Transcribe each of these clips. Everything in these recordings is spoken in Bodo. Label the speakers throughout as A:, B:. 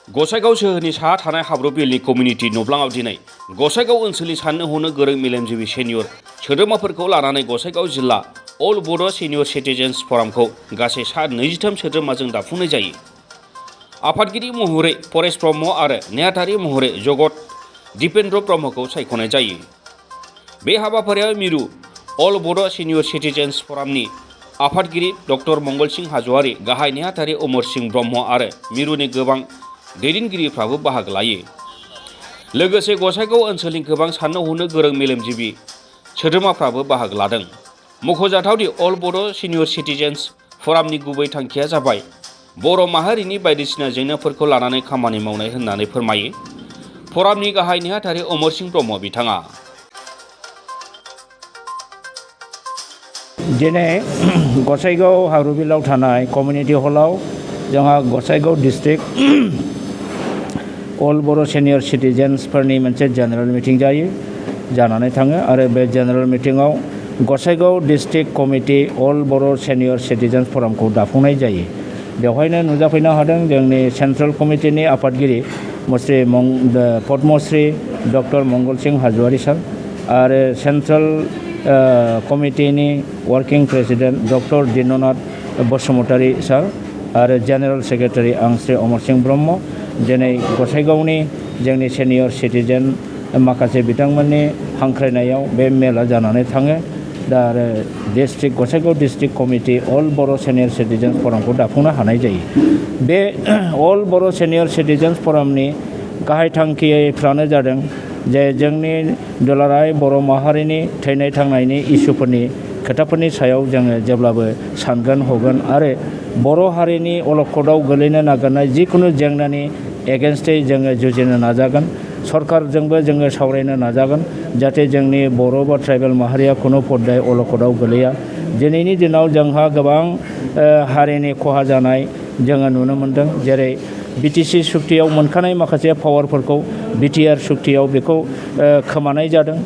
A: गसाइगाव सोहोरनि साहा थानाय हाब्रु बिलनि कमिउनिटि नब्लाङाव दिनै गसाइगाव ओनसोलनि साननो हनो गोरों मेलेमजिबि सेनियर सोद्रोमाफोरखौ लानानै गसाइगाव जिल्ला अल बड' सिनियर सिटिजेन्स फरामखौ गासै सा 23 सोद्रोमाजों दाफुंनाय जायो। आफादगिरि महरै परेश ब्रह्म आरो नेहाथारि महरै जगत दिपेन्द्र ब्रह्मखौ सायख'नाय जायो। बे हाबाफारियाव मिरु अल बड' सिनियर सिटिजेन्स फरामनि आफादगिरि डक्टर मंगल सिंह हाज'वारि, गाहाय नेहाथारि अमर सिंह ब्रह्म आरो मिरुनि गोबां दैदेनगिरिफ्राबो बाहागो लायो। लोगोसे गसाइगाव ओनसोलनि गोबां साननो हनो गोरों मेलेमजिबि सोद्रोमाफ्राबो बाहागो लादों। मख'जाथावदि अल बड' सिनियर सिटिजेन्स फरामनि गुबै थांखिया जाबाय बर' माहारिनि बायदिसिना जेंनाफोरखौ लानानै खामानि मावनाय होननानै फोरमायो फरामनि गाहाय नेहाथारि अमर सिंह ब्रह्म बिथाङा।
B: दिनै गसाइगाव हाब्रुबिलाव थानाय कमिउनिटि हलाव जोंहा Gossaigaon district all Boro' senior सिटिजेन्सफोरनि मोनसे जेनेरेल मिटिं जानानै थाङो आरो बे जेनेरेल मिटिङाव Gossaigaon district committee all Boro' senior citizens फरामखौ दाफुंनाय जायो। बेवहायनो नुजाफैनो हादों जोंनि सेन्ट्रेल कमिटिनि आफादगिरि पद्मश्री डक्टर मंगल सिंह हाज'वारि सार आरो सेन्ट्रेल कमिटिनि working president doctor Dinanath Basumatary sir आरो जेनेरेल सेक्रेटारि आं श्री अमर सिंह ब्रह्म। दिनै गसाइगावनि जोंनि सिनियर सिटिजेन माखासे बिथांमोननि हांख्रायनायाव बे मेला जानानै थाङो। दा आरो Gossaigaon district committee all Boro' senior citizens फरामखौ दाफुंनो हानाय जायो। बे अल बर' सिनियर सिटिजेन्स फरामनि गाहाय थांखिफ्रानो जादों जे जोंनि दुलाराय बर' माहारिनि थैनाय थांनायनि इसुफोरनि खोथाफोरनि सायाव जोङो जेब्लाबो सानगोन हगोन आरो बर' हारिनि अलखदाव गोलैनो नागिरनाय जिखुनु जेंनानि एगेन्स्टै जोङो जुजिनो नाजागोन। सरकारजोंबो जोङो सावरायनो नाजागोन जाहाथे जोंनि बर' बा ट्राइबेल माहारिया खुनु पर्दाय अलखदाव गोलैया। दिनैनि दिनाव जोंहा गोबां हारिनि खहा जानाय जोङो नुनो मोनदों। जेरै बिटिसि सुक्तियाव मोनखानाय माखासे पावारफोरखौ बिटिआर सुक्तियाव बेखौ खोमानाय जादों,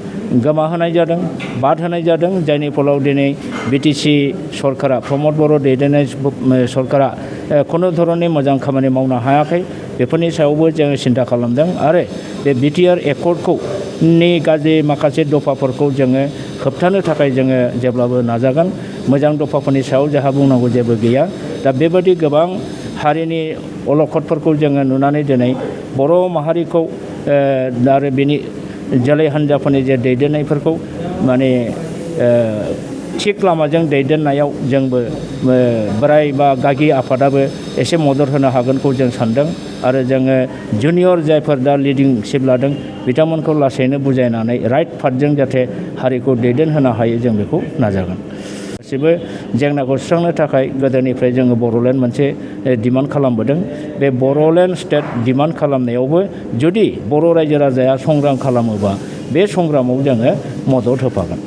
B: गोमाहोनाय जादों, बाद होनाय जादों, जायनि फलाव दिनै बिटिसि सरकारा प्रमद बर' दैदेननाय सरकारा खुनु धरननि मोजां खामानि मावनो हायाखै। बेफोरनि सायावबो जोङो सिन्था खालामदों आरो बे बिटिआर एकर्डखौ गाज्रि माखासे दफाफोरखौ जोङो होबथानो थाखाय जोङो जेब्लाबो नाजागोन। मोजां दफाफोरनि सायाव जोंहा बुंनांगौ जेबो गैया। दा बेबायदि गोबां हारिनि अलखदफोरखौ जोङो नुनानै दिनै बर' माहारिखौ आरो बेनि जोलै हान्जाफोरनि जे दैदेननायफोरखौ माने थिग लामाजों दैदेननायाव जोंबो बोराय बा गागि आफादाबो एसे मदद होनो हागोनखौ जों सानदों आरो जोङो जुनियर जायफोर दा लिडिंशिप लादों बिथांमोनखौ लासैनो बुजायनानै राइट पाथजों जाहाथे हारिखौ दैदेनहोनो हायो जों बेखौ नाजागोन। गासिबो जेंनाखौ सुस्रांनो थाखाय गोदोनिफ्राय जोङो बर'लेण्ड मोनसे डिमान्ड खालामबोदों। बे बर'लेण्ड स्टेट डिमान्ड खालामनायावबो जुदि बर' रायजो राजाया संग्राम खालामोबा बे संग्रामाव जोङो मदद होफागोन।